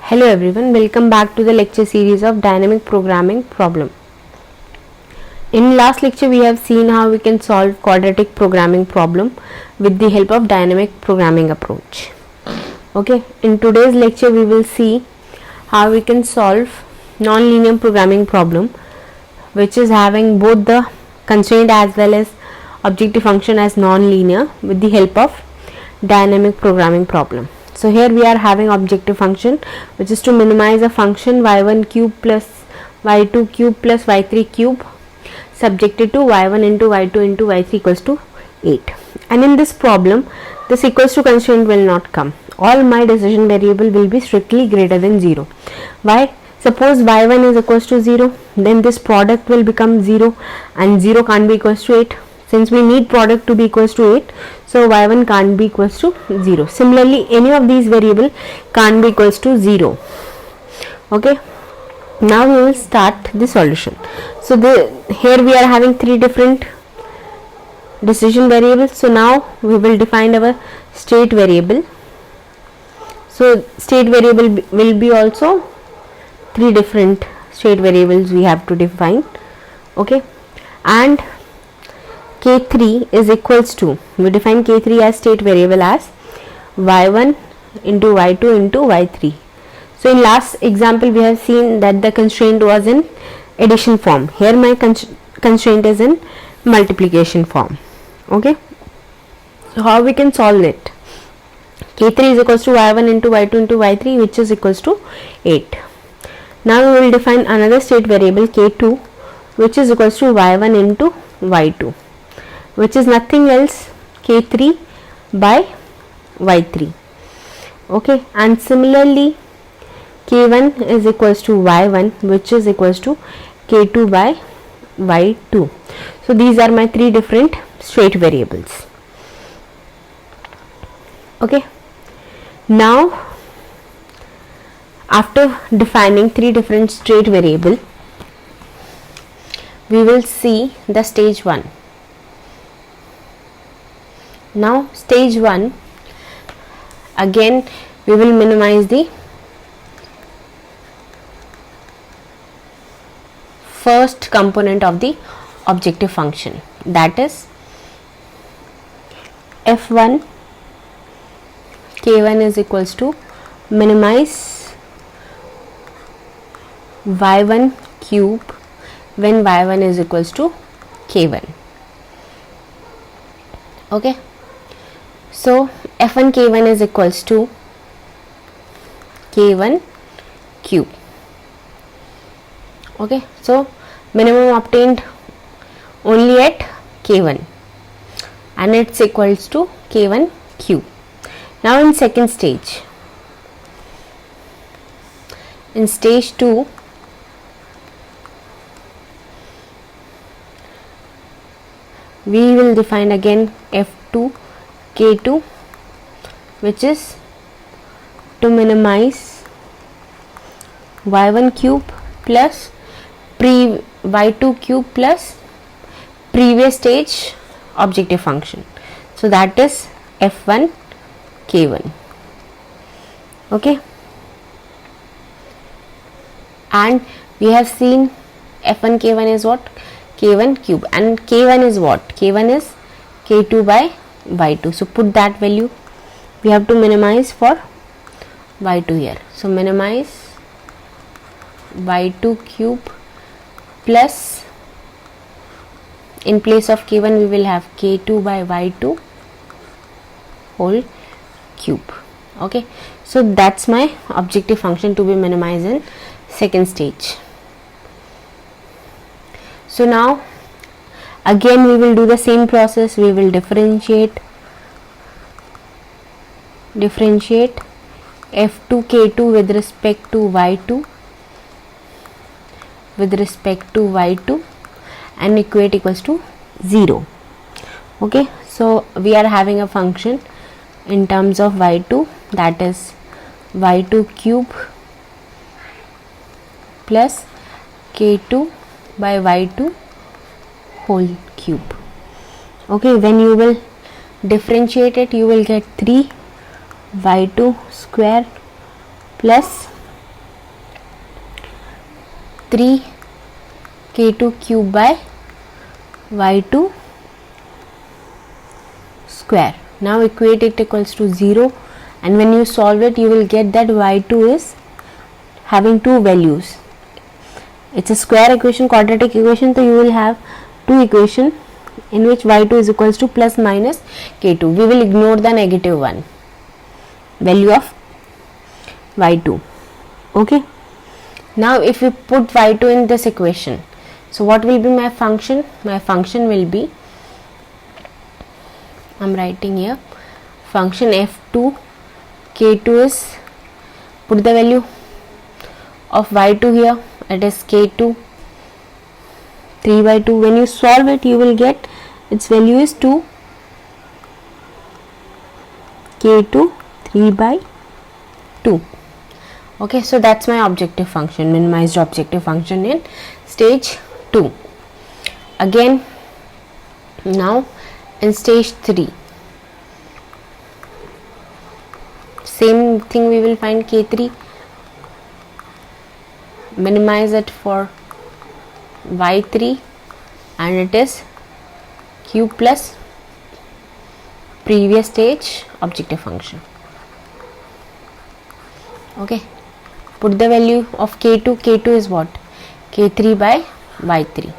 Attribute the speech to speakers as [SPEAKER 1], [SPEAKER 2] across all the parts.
[SPEAKER 1] Hello everyone, welcome back to the lecture series of dynamic programming problem. In last lecture we have seen how we can solve quadratic programming problem with the help of dynamic programming approach. Okay, in today's lecture we will see how we can solve non-linear programming problem which is having both the constraint as well as objective function as non-linear with the help of dynamic programming problem. So here we are having objective function which is to minimize a function y1 cube plus y2 cube plus y3 cube subjected to y1 into y2 into y3 equals to 8. And in this problem this equals to constraint will not come. All my decision variable will be strictly greater than 0. Why? Suppose y1 is equals to 0, then this product will become 0 and 0 can't be equals to 8. Since we need product to be equals to 8, so y1 can't be equals to 0. Similarly, any of these variable can't be equals to 0. Okay. Now we will start the solution. So here we are having three different decision variables. So now we will define our state variable. So state variable will be also three different state variables we have to define. Okay. And K3 is equals to, we define K3 as state variable as y1 into y2 into y3. So in last example we have seen that the constraint was in addition form. Here my constraint is in multiplication form. Okay. So how we can solve it? K3 is equals to y1 into y2 into y3 which is equals to 8. Now we will define another state variable K2 which is equals to y1 into y2, which is nothing else K3 by y3. Okay, and similarly K1 is equals to y1 which is equals to K2 by y2. So these are my three different state variables. Okay, now after defining three different state variable, we will see the stage 1. Now stage 1, again we will minimize the first component of the objective function, that is f1 k1 is equals to minimize y1 cube when y1 is equals to k1. Okay. So f1 k1 is equals to k1 cube. Okay, so minimum obtained only at k1 and it's equals to k1 cube. Now in second stage, in stage 2, we will define again f2 k2 which is to minimize y1 cube plus y2 cube plus previous stage objective function. So that is f1 k1. Okay, and we have seen f1 k1 is what? K1 cube, and k1 is what? K1 is k2 by y2. So put that value. We have to minimize for y2 here. So minimize y2 cube plus, in place of k1 we will have k2 by y2 whole cube. Okay, so that's my objective function to be minimized in second stage. So now again we will do the same process. We will differentiate f2 k2 with respect to y2 and equate equals to 0. Okay, so we are having a function in terms of y2, that is y2 cube plus k2 by y2 whole cube. Okay, when you will differentiate it, you will get 3 y2 square plus 3 k2 cube by y2 square. Now equate it equals to 0, and when you solve it you will get that y2 is having two values. It's a square equation, quadratic equation, so you will have two equation in which y2 is equals to plus minus k2. We will ignore the negative one value of y2. Okay, now if we put y2 in this equation, so what will be my function? My function will be, I'm writing here, function f2 k2 is, put the value of y2 here, it is k2 3 by 2. When you solve it you will get its value is 2 k2 3 by 2. Okay, so that's my objective function, minimized objective function in stage 2. Again, now in stage 3, same thing, we will find k3, minimize it for y3, and it is q plus previous stage objective function. Okay, put the value of k2. K2 is what? k3 by y3.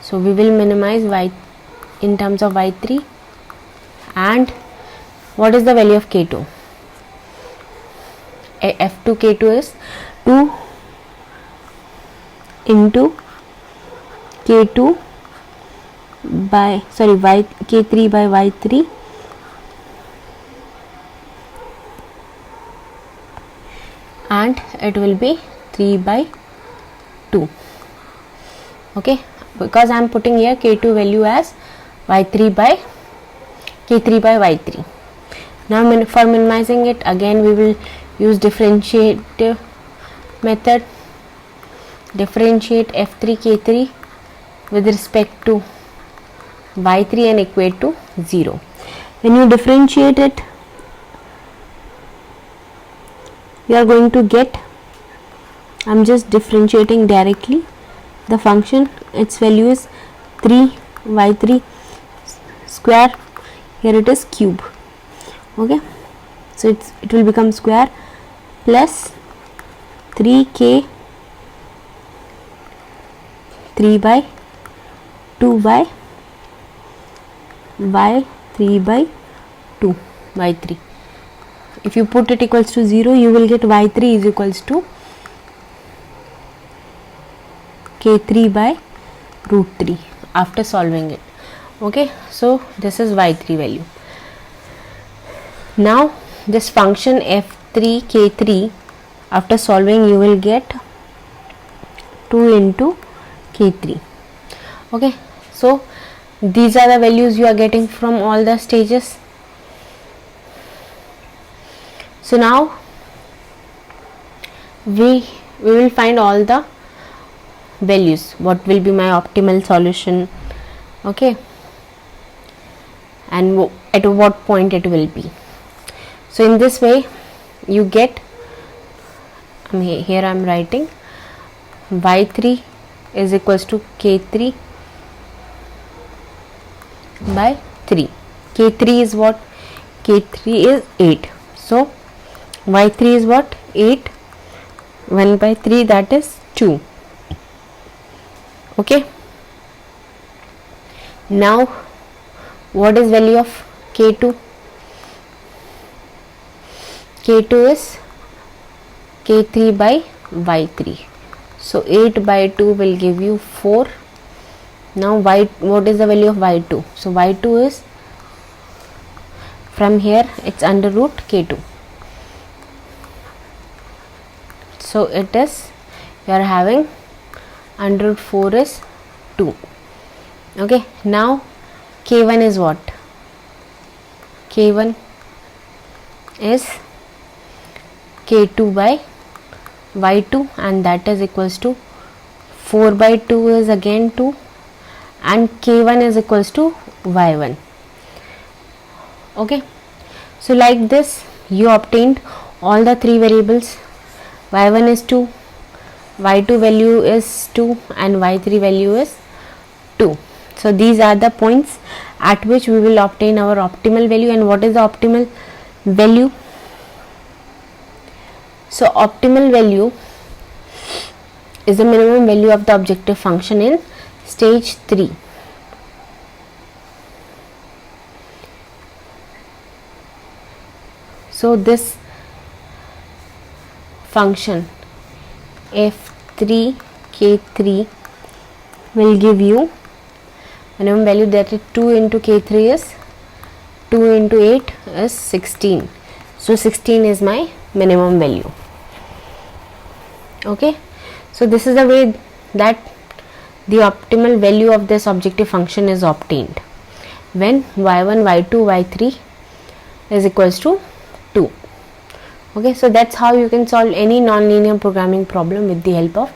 [SPEAKER 1] So we will minimize y in terms of y3, and what is the value of k2? f2 k2 is 2 into k2 by k3 by y3 and it will be 3 by 2. Okay, because I am putting here k2 value as y3 by k3 by y3. Now for minimizing it, again we will use differentiative method. Differentiate f3 k3 with respect to y3 and equate to 0. When you differentiate it, you are going to get, I'm just differentiating directly the function, its value is 3 y3 square, here it is cube. Okay, so it will become square plus 3k 3 by 2 by y 3 by 2 y3. If you put it equals to 0, you will get y3 is equals to k3 by root 3 after solving it. Okay, so this is y3 value. Now this function f3 k3, after solving you will get 2 into k3. Okay, so these are the values you are getting from all the stages. So now we will find all the values, what will be my optimal solution, okay, and at what point it will be. So in this way you get, here I am writing y3 is equals to k3 by 3. k3 is what? k3 is 8. So y3 is what? 8. 1 by 3, that is 2. Okay, now what is value of k2? k2 is k3 by y3. So 8 by 2 will give you 4. Now what is the value of y2? So y2 is, from here it's under root k2. So it is, you are having under root 4 is 2. Okay, now k1 is what? k1 is k2 by y2, and that is equals to 4 by 2 is again 2, and k1 is equals to y1. Okay, so like this you obtained all the three variables. y1 is 2, y2 value is 2 and y3 value is 2. So these are the points at which we will obtain our optimal value. And what is the optimal value? So optimal value is the minimum value of the objective function in stage 3. So this function f3 k3 will give you minimum value, that is 2 into k3 is 2 into 8 is 16. So 16 is my minimum value. Okay, so this is the way that the optimal value of this objective function is obtained when y1, y2, y3 is equals to 2. Okay, so that's how you can solve any non-linear programming problem with the help of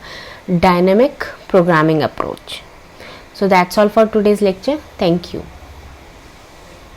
[SPEAKER 1] dynamic programming approach. So that's all for today's lecture. Thank you.